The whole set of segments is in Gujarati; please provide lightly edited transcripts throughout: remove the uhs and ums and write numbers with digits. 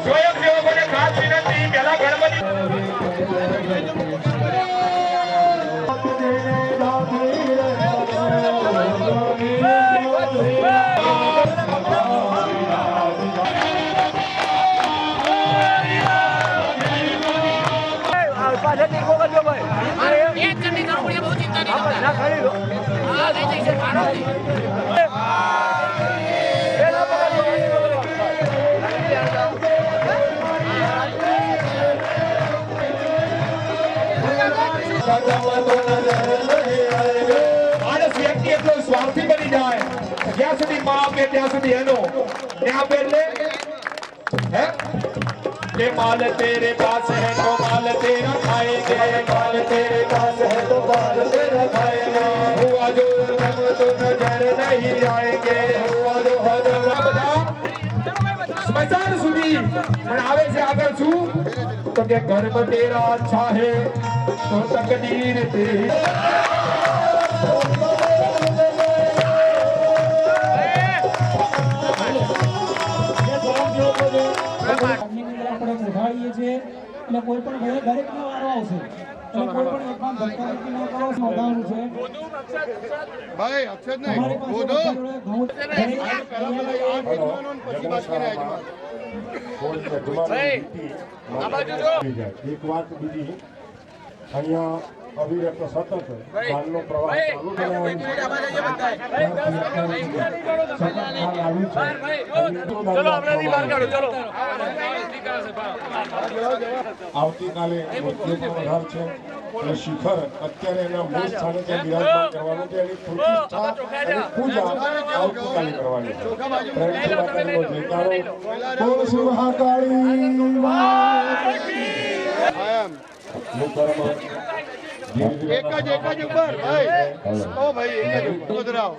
સ્વયંસેવકોને ખાસ વિનંતી, પહેલા ગણપતિ માણસ વ્યક્તિ એટલો સ્વાર્થી બની જાય જ્યાં સુધી માં આપે ત્યાં સુધી એનો ને આપે એટલે હે કે माल तेरे पास है तो माल तेरा खाएंगे, माल तेरे पास है तो माल तेरा खाएंगे, हुआ जो हम तो नजर नहीं आएंगे, हुआ जो हजर બધા સ્મશાન સુધી પણ આવે છે આગળ શું તો કે કર્મ તેરા અચ્છા હે તો તકદીર તેરી એટલે કોઈ પણ દરેક નો વારો આવશે એટલે કોઈ પણ એકમાં ધક્કામુક્કી ન કરો સાવધાન છે ભાઈ અક્ષર નહીં બોધો પછી બાકીના એક વાત બીજી અહીંયા અવિરત સતત પાનનો પ્રવાહ ચાલુ આવતીકાલે વધાર છે અને શિખર અત્યારે એના મૂળ સ્થાને ત્યાં બિરાજમાન કરવાનું છે એની પ્રતિષ્ઠા અને પૂજા આવતીકાલે કરવાની છે જયકારો બોલ સુહાકાળી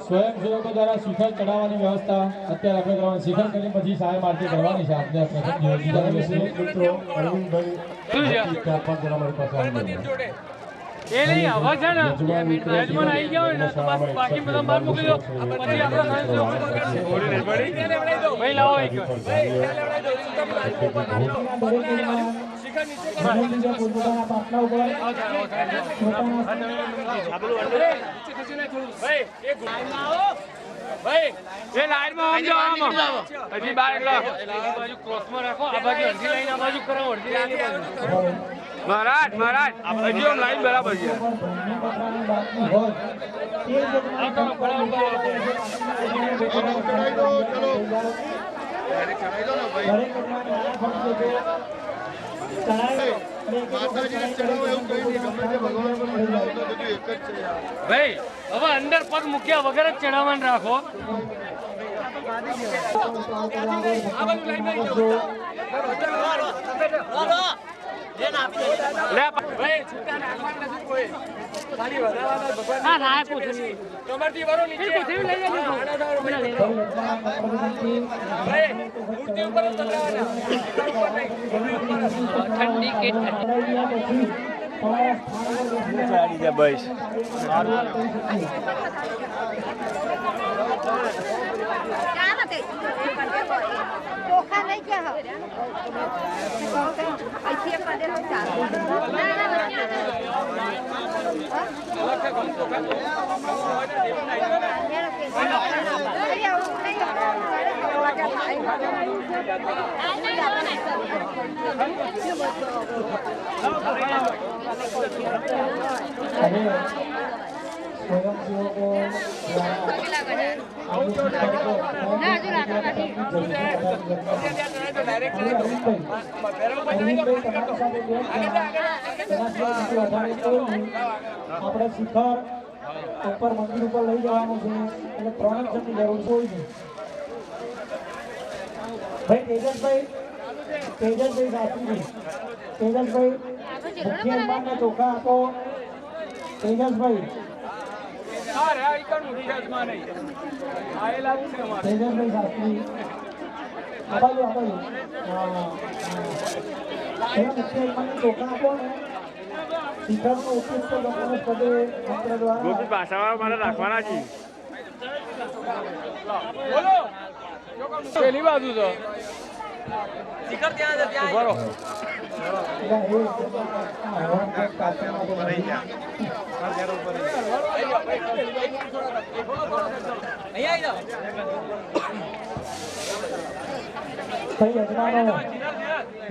સ્વયંસેવકો દ્વારા શિખર ચડાવવાની વ્યવસ્થા અત્યારે આપણે કરવાની શિખર કરી પછી સહાય આરતી કરવાની છે આપણે મિત્રો અરવિંદભાઈ 4-5 જણા મારી પાસે એ નહીં હવે છે ને યજમાન આવી ગયા હોય ને તો બસ બાકી બધા બહાર મોકલી દો પછી આપણે ભાઈ લાવો એક એ લાઈનમાં આમ જાઓ આમ હજી બાર બાજુ ક્રોસમાં રાખો આ બાજુ અડધી લાઈન આ બાજુ કરો અડધી લાઈન મહારાજ મહારાજ હજી આમ લાઈન બરાબર છે ભાઈ હવે અંદર પગ મૂક્યા વગર જ ચડાવવાનું રાખો ચોખા લઈ ગયા ऐसे कर दे આપણે શિખર ઉપર મંદિર ઉપર લઈ જવાનું છે એટલે 3 જણની જરૂર હોય છે ભાઈ તેજસભાઈ સાચી તેજસભાઈ મુખ્ય હનુમાનના ચોખા આપો તેજસભાઈ તેજસભાઈ સાચી આ બાજુ મુખ્ય હનુમાનના ચોખા આપો ને શિખરનો ઉપયોગ તો લોકોને પદે મંત્ર દ્વારા ગોપી પાછાવાળા મારે રાખવાના છે. બોલો પેલી બાજુ તો શિખર ત્યાં છે ત્યાં બરો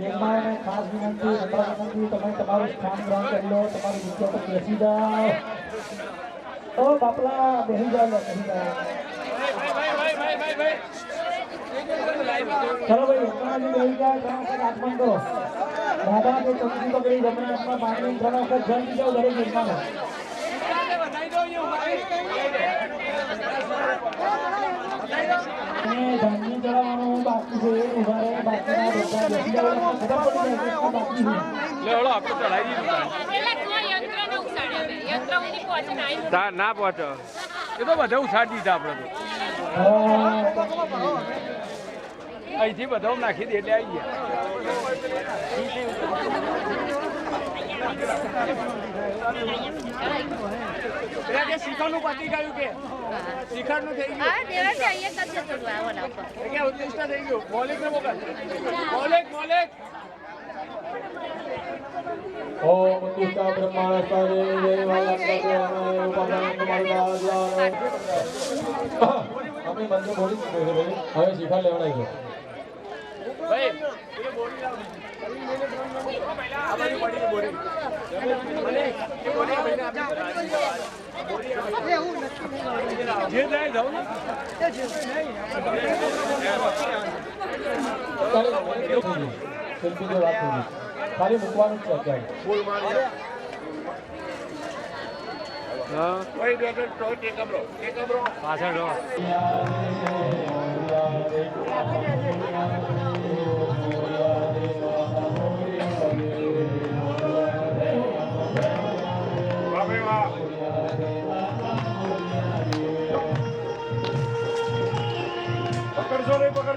યજમાનોને ખાસ વિનંતી તમે તમારું સ્થાન ગ્રહણ કરી લો, તમારી જગ્યા પર બેસી જાઓ. ઓ બાપલા બેસી જાઓ, બેસી જાઓ. ચલો ભાઈ યજમાનજી બેસી જાઓ, ઘણા વખત આગમન કરો. દાદા કે ચમચી પકડી જમણા હાથમાં પાણી ઘણા વખત જમી જાઓ દરેક યજમાનો. ધાન્ય ચડાવવાનું બાકી છે, ઉભા રહે બાકીના બધા બેસી જાઓ, ખબર પડી જાય કે બાકી છે. લે હળો આપણે ચડાવી દીધું ના પહોંચો એ તો બધા ઉછાડી દીધા આપણે તો અહીંથી બધા નાખી દે એટલે આવી ગયા. શિખરનું પતી ગયું કે શિખરનું થઈ ગયું ઉત્કૃષ્ટ થઈ ગયું. મોલિક ને મોકલ મોલિક ઓમ ઉત્કૃષ્ટ બ્રહ્માસ્તરે અમે મંત્ર બોલી ચૂક્યો છે ભાઈ, હવે શિખર લેવડાવી દો. શિલ્પી વાત થઈ ખાલી મૂકવાનું જ છે અત્યારે. પાછળ રહો. પકડજો નહીં બસ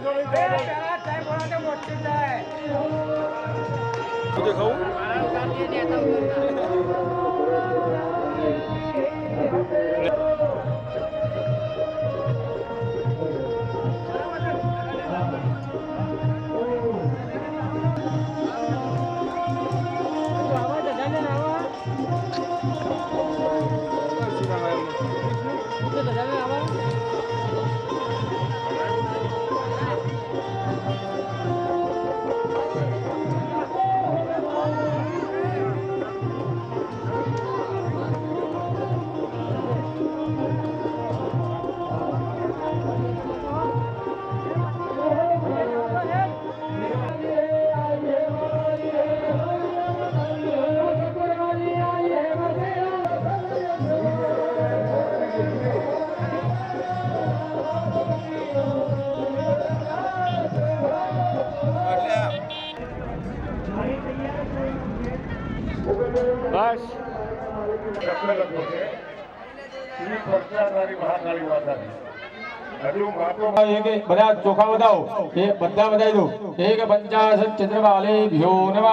બધા ચોખા બતાવો, એ બધા બતાવી દો. એક 50 ચંદ્રમાલે ભ્યો નમઃ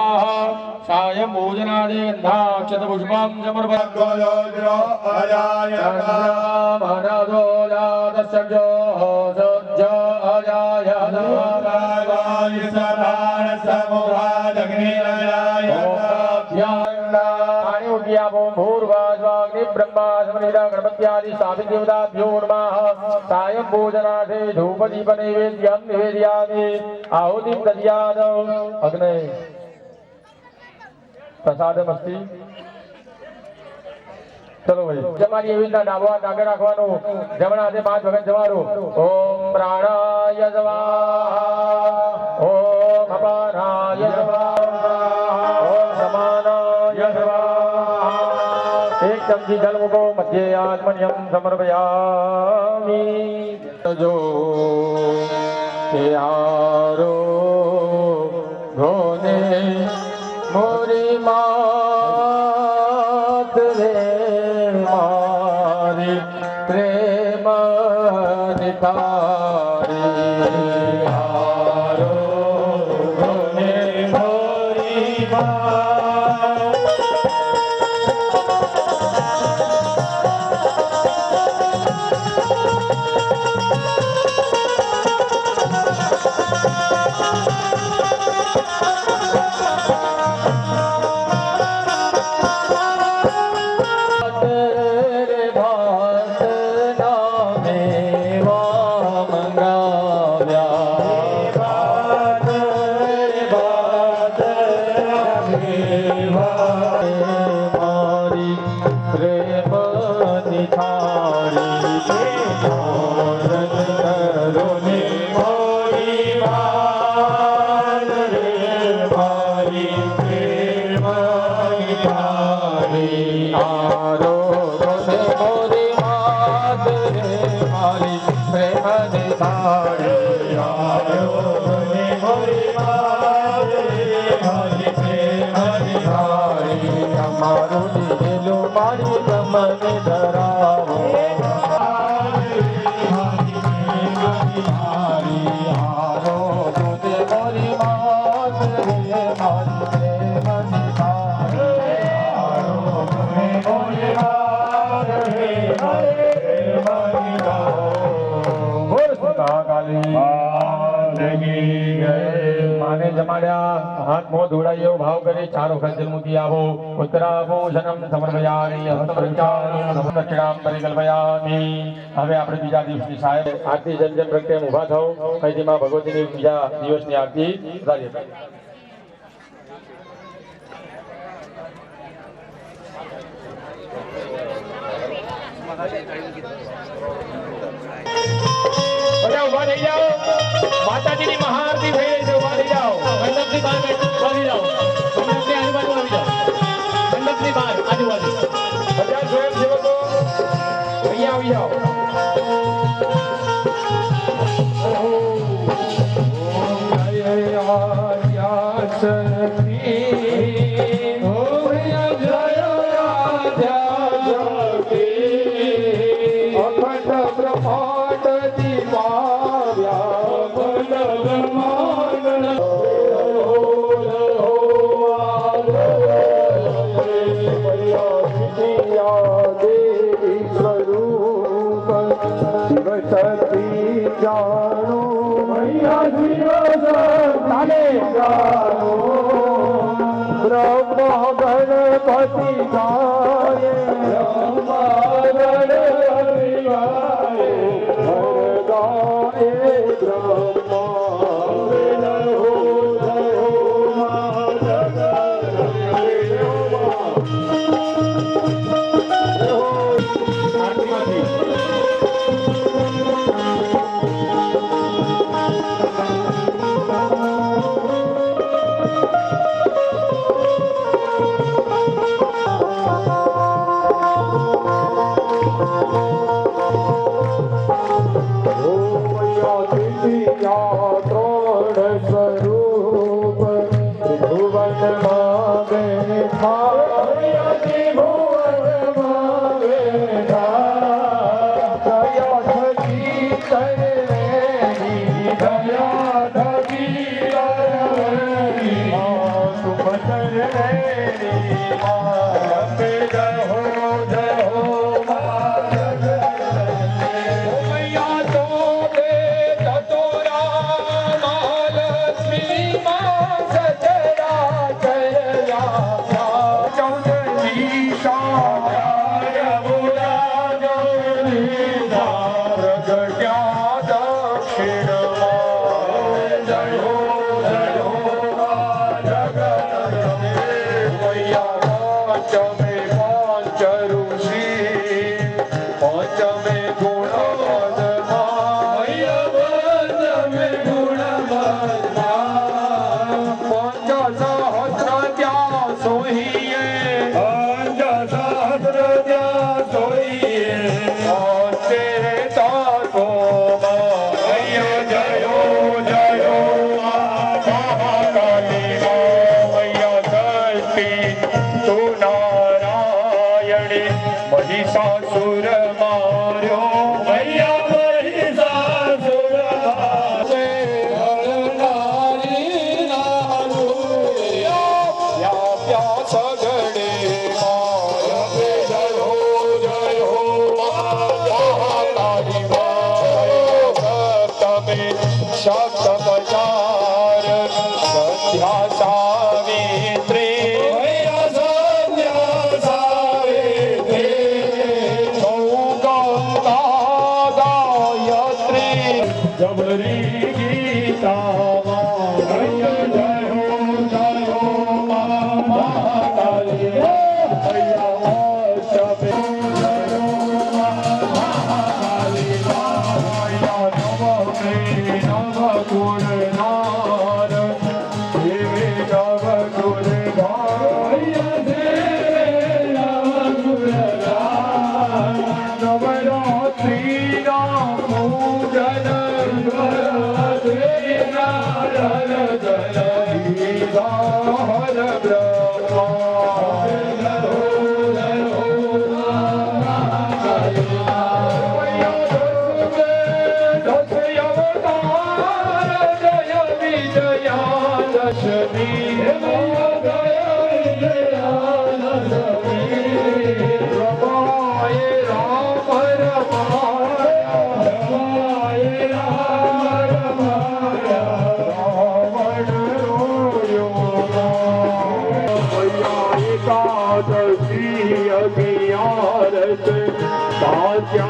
સાયં ભોજનાદે ગંધાક્ષત પુષ્પમ सायं भोजनाथे धूप दीप नैवेद्यं निवेदयामि आहुतिं दद्यात् अग्ने प्रसादमस्ति. चलो भाई जमारी एवी રીતના ડાબો હાથ આગળ રાખવાનો, જમણા હાથે 5 વખત જમાડો. ઓમ પ્રાણાય સ્વાહા, ઓમ અપાનાય સ્વાહા, ઓમ સમાનાય સ્વાહા. એક ચમચી જલ મૂકો, મધ્યે આત્મન્યમ સમર્પયામિ. જો આરો ગોને મોરી માત રે મારી પ્રેમ નિતારી હારો ગોને મોરી માત માને જમાડ્યા હાથ મોં ધોળાય એવો ભાવ કરી 4 વખત જન્મુથી આવો પુત્રાભૂષણમ સમર્પયામિ હસ્તપંચાણમ દક્ષિણામ પરિકલ્પયામિ. હવે આપણે બીજા દિવસની સાહેબ આરતી જન પ્રત્યે ઊભા થાઓ. અહીંથી માં ભગવતીની બીજા દિવસની આરતી ચાલીએ. બધા ઉભા થઈ જાઓ. માતાજીની મહાઆરતી થઈ રહી છે. ઉભા થઈ જાઓ. મંડપની બહાર ઉભા થઈ જાઓ. મંડપની આજુબાજુ આવી જાઓ. મંડપની બહાર આજુબાજુ બધા સ્વયંસેવકો અહીંયા આવી જાઓ. Rama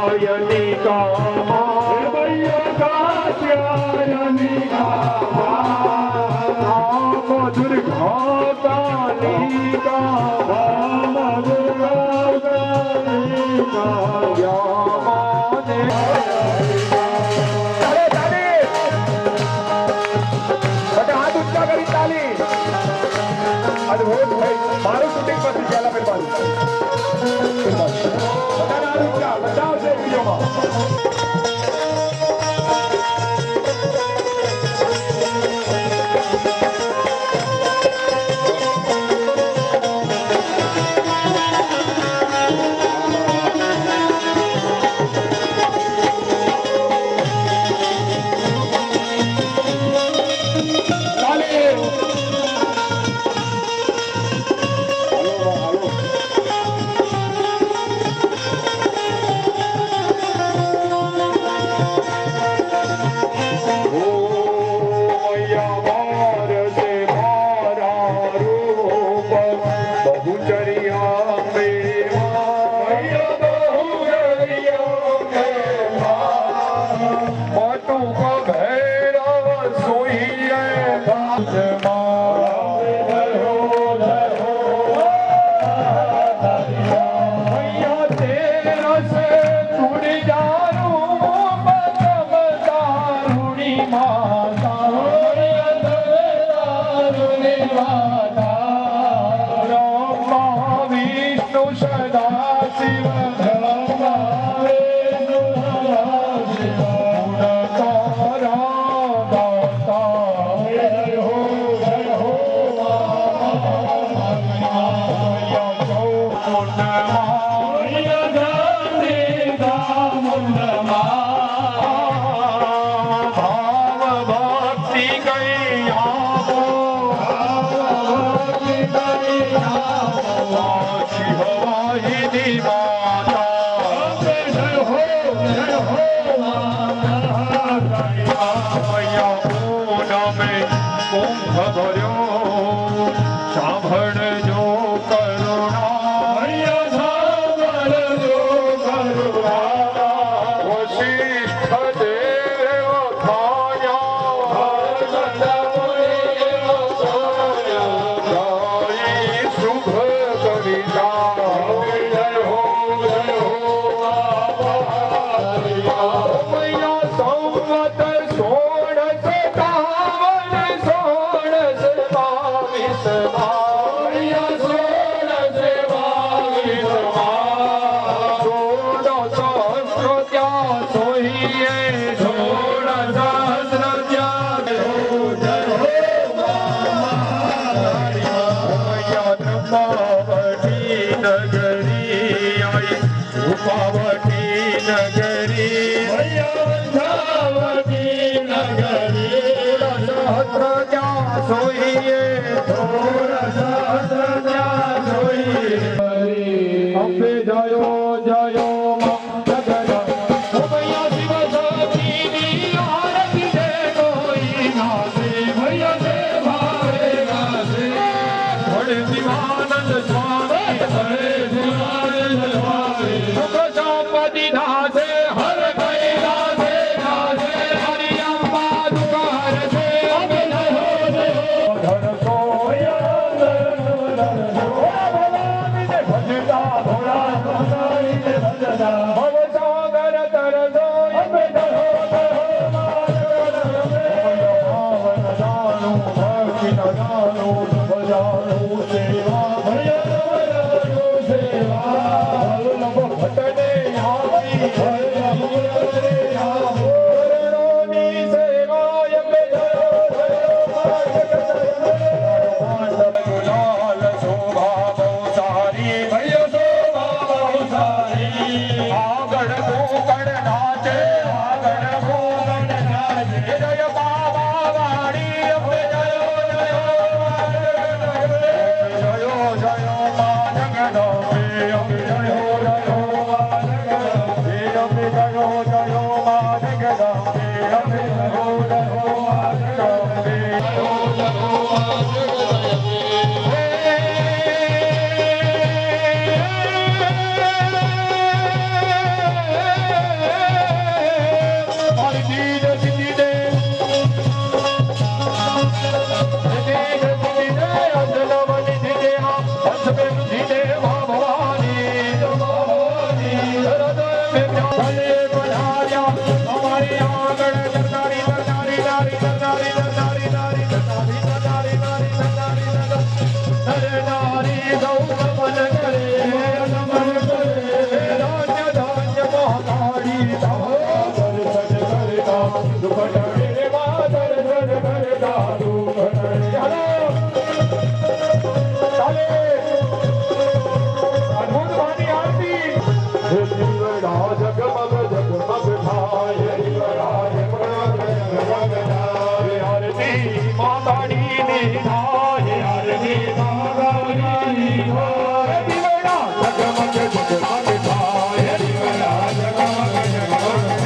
કાત્યાયની કામા ભૈયા કાત્યાયની કામા મધુર ઘાતાની કામા મધુર ઘાતાની કામા હાથ ઊંચા કરી તાલી અદભુત ભાઈ મારું શૂટિંગ પછી ચાલા પેલ મારું બધાના હાથ ઊંચા બચાવશે વિડીયોમાં હર કૈલાસે હરિ અંબા દુકાર છે દુઃખ ટળે. હાલો. ચાલે. અદ્ભુત વાણી આરતી. હે દીવડા જગમગ જગમગ થાય, દીવડા જગમગ જગમગ થાય. આરતી માતાજીની થાય, આરતી માતાજીની થાય. દીવડા જગમગ જગમગ થાય, દીવડા જગમગ જગમગ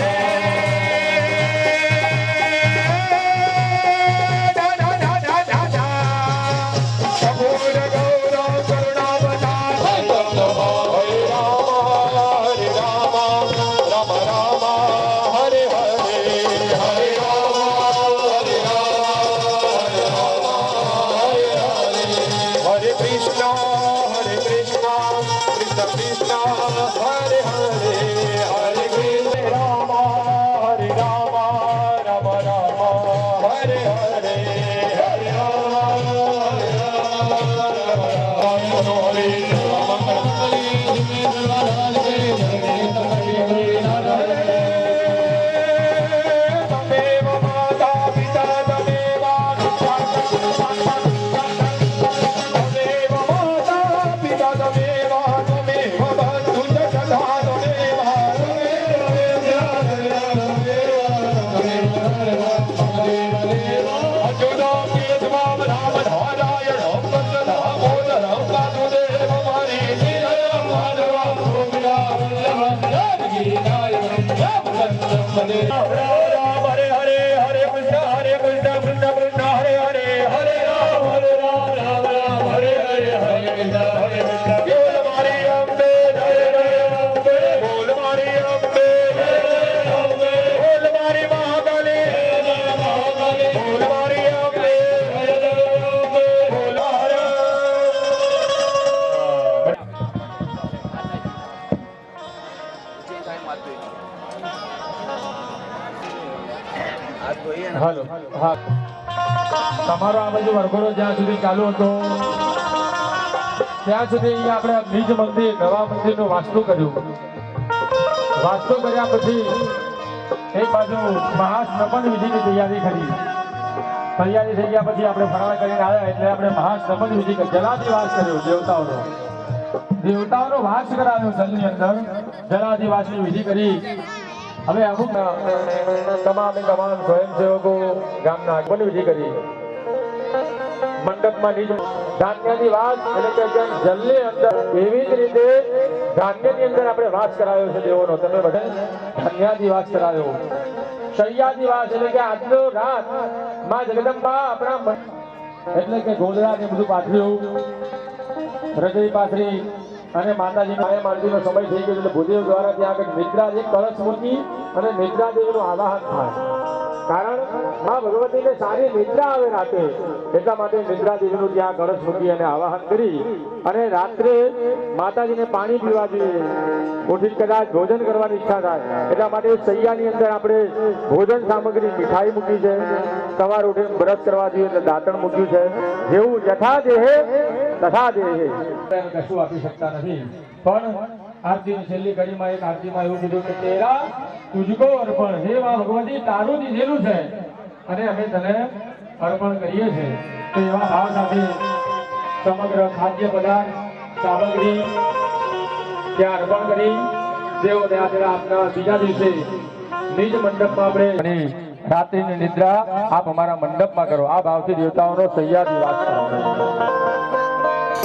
હાલો. હા, તમારો આ બાજુ વરઘોડો જ્યાં સુધી ચાલુ હતો ત્યાં સુધી અહીંયા આપણે બીજ મંદિર નવા મંદિરનું વાસ્તુ કર્યું. વાસ્તુ કર્યા પછી એક બાજુ મહાસ્નપન વિધિની તૈયારી કરી. તૈયારી થઈ ગયા પછી આપણે ફરાળ કરીને આવ્યા એટલે આપણે મહાસ્નપન વિધિ કરી. જલાધિવાસ કર્યો દેવતાઓનો. દેવતાઓનો વાસ કરાવ્યો જલની અંદર. જલાધિવાસની વિધિ કરી. હવે અમુક તમામ સ્વયંસેવકો ગામના આગમન વિધિ કરી. મંડપમાં નીચે ધાન્યની વાસ એટલે કે જેમ જલની અંદર એવી જ રીતે ધાન્યની અંદર આપણે વાસ કરાવ્યો છે દેવોનો. તમે બધા ધાન્યાદી વાસ કરાવ્યો. શૈયાદી વાસ એટલે કે આજનો રાત માં જગદંબા આપણા એટલે કે ગોદડા ને બધું પાથર્યું, હૃદય પાથરી અને માતાજી માયા માલતીનો સમય થઈ ગયો એટલે ભૂદેવ દ્વારા ત્યાં આગળ નિદ્રાદેવ કળશ મૂકી અને નિદ્રાદેવીનું આવાહન થાય. કારણ માં ભગવતીને સારી નિદ્રા આવે રાતે એટલા માટે નિદ્રાદેવીનું ત્યાં કળશ મૂકી અને આવાહન કરી અને રાત્રે માતાજીને પાણી પીવા જોઈએ. ઉઠી કદાચ ભોજન કરવાની ઈચ્છા થાય એટલા માટે સૈયાની અંદર આપણે ભોજન સામગ્રી મીઠાઈ મૂકી છે. સવાર ઉઠીને બ્રશ કરવા જોઈએ એટલે દાંતણ મૂક્યું છે. જેવું જથા દેહે તથા દેહે કશું આપી શકતા નથી. પણ આરતીની છેલ્લી કડીમાં એક આરતીમાં એવું કીધું કે તેરા તુજકો અર્પણ. હે માં ભગવતી તારું દીધેલું છે અને અમે તને અર્પણ કરીએ છીએ. તો એવા ભાવ સાથે સમગ્ર ખાદ્ય પદાર્થ સામગ્રી ત્યાં અર્પણ કરી દેવો દયા આપના બીજા દિવસે નિજ મંડપમાં આપણે રાત્રિની નિદ્રા આપ અમારા મંડપમાં કરો. આ ભાવથી દેવતાઓનો સૈયાદી વાસ કરો.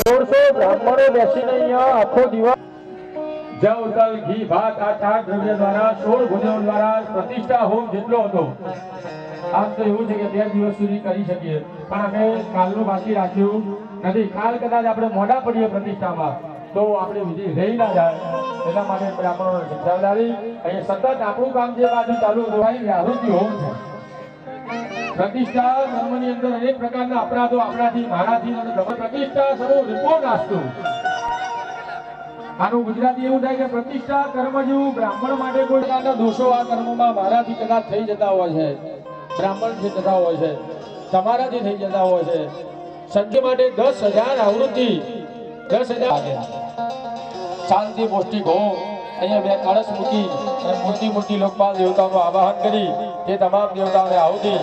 1600 બ્રાહ્મણો બેસીને અહીંયા આખો દિવસ જવ તલ ઘી ભાત આ દ્રવ્ય દ્વારા 16 ભુજાઓ દ્વારા પ્રતિષ્ઠા હોમ જેટલો હતો. આમ તો એવું છે કે 2 દિવસ સુધી કરી શકીએ પણ અમે કાલનું બાકી રાખ્યું નથી. કાલ કદાચ આપણે મોડા પડીએ પ્રતિષ્ઠામાં તો આપણે વિધિ રહી ના જાય એટલા માટે બ્રાહ્મણોને સમજાવડાવી અહીંયા સતત આપણું કામ જે બાજુ ચાલુ હોય આરોગ્ય હોમ છે. પ્રતિષ્ઠા ધર્મની અંદર અનેક પ્રકારના અપરાધો આપણાથી મારાથી અને પ્રતિષ્ઠા સર્વ રૂપો નાસ્તું. આનું ગુજરાતી એવું થાય કે પ્રતિષ્ઠા કર્મ જેવું બ્રાહ્મણ માટે કોઈ પ્રકારના દોષો આ કર્મમાં મારાથી કદાચ થઈ જતા હોય છે, બ્રાહ્મણથી થતા હોય છે, તમારાથી થઈ જતા હોય છે. સંજય માટે 10,000 આવૃત્તિ 10,000 શાંતિ પૌષ્ટિક હો અહીંયા 2 કળશ મૂકી અને મોટી મોટી લોકપાલ દેવતાઓનું આવાહન કરી તે તમામ દેવતાઓને આહુતિ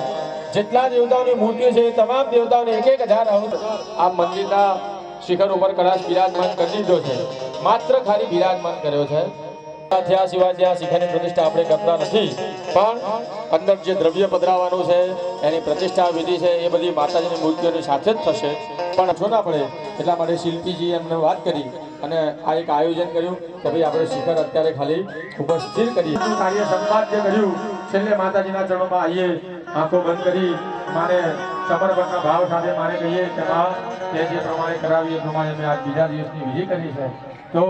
જેટલા દેવતાઓની મૂર્તિઓ છે એ તમામ દેવતાઓને 1000 આ મંદિરના શિખર ઉપર કળશ બિરાજમાન કરી દીધો છે, માત્ર ખાલી બિરાજમાન કર્યો છે. થયા સિવાય જે આ શિખરની પ્રતિષ્ઠા આપણે કરતા નથી, પણ અંદર જે દ્રવ્ય પધરાવવાનું છે એની પ્રતિષ્ઠા વિધિ છે એ બધી માતાજીની મૂર્તિઓની સાથે જ થશે. પણ જો ના પડે એટલા માટે શિલ્પીજી એમને વાત કરી અને આ એક આયોજન કર્યું કે ભાઈ આપણે શિખર અત્યારે ખાલી ઉપર સ્થિર કરીએ. કાર્ય સંવાદ જે કર્યું, છેલ્લે માતાજીના ચરણોમાં આવીએ, આંખો બંધ કરી મારે સમર્પણના ભાવ સાથે મારે કહીએ કે માં તે જે પ્રમાણે કરાવી એ પ્રમાણે મેં આજ બીજા દિવસની વિધિ કરી છે, તો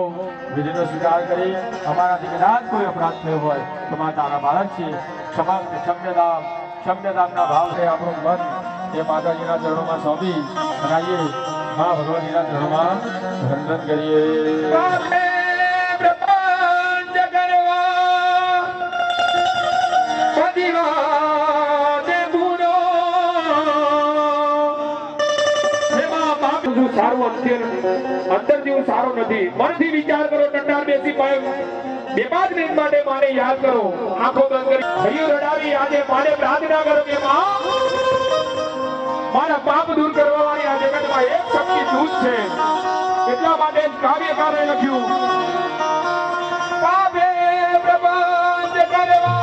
વિધિનો સ્વીકાર કરી અમારાથી કદાચ કોઈ અપરાધ થયો હોય તો માં તારા બાળક છે, ક્ષમ્યદાનના ભાવથી આપણું મન એ માતાજીના ચરણોમાં સોંપી બનાવીએ, માં ભગવતીના ચરણોમાં વંદન કરીએ. સારું અંદરથી હું સારો નથી, મનથી વિચાર કરો, ટંડાર બેસી બે 5 મિનિટ માટે માને યાદ કરો, આંખો બંધ કરી હૈયું રડાવી આજે માને પ્રાર્થના કરો કે માં મારા પાપ દૂર કરવા વાળી આ જગતમાં એક શક્તિ દૂત છે. એટલા માટે કાવ્યકારે લખ્યું પાપે પ્રપંચ કરવા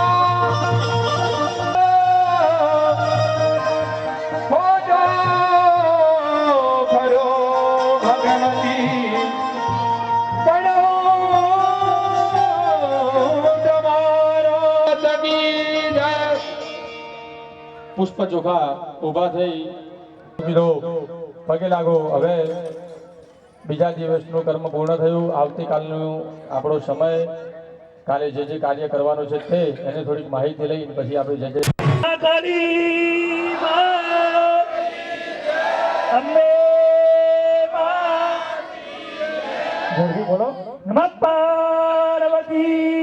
પુષ્પ ચોખા ઊભા થઈ પગે લાગો. હવે બીજા દિવસનું કર્મ પૂર્ણ થયું. આવતીકાલનું આપણો સમય, કાલે જે જે કાર્ય કરવાનું છે તે એની થોડીક માહિતી લઈને પછી આપણે જે બોલો નમઃ પાર્વતી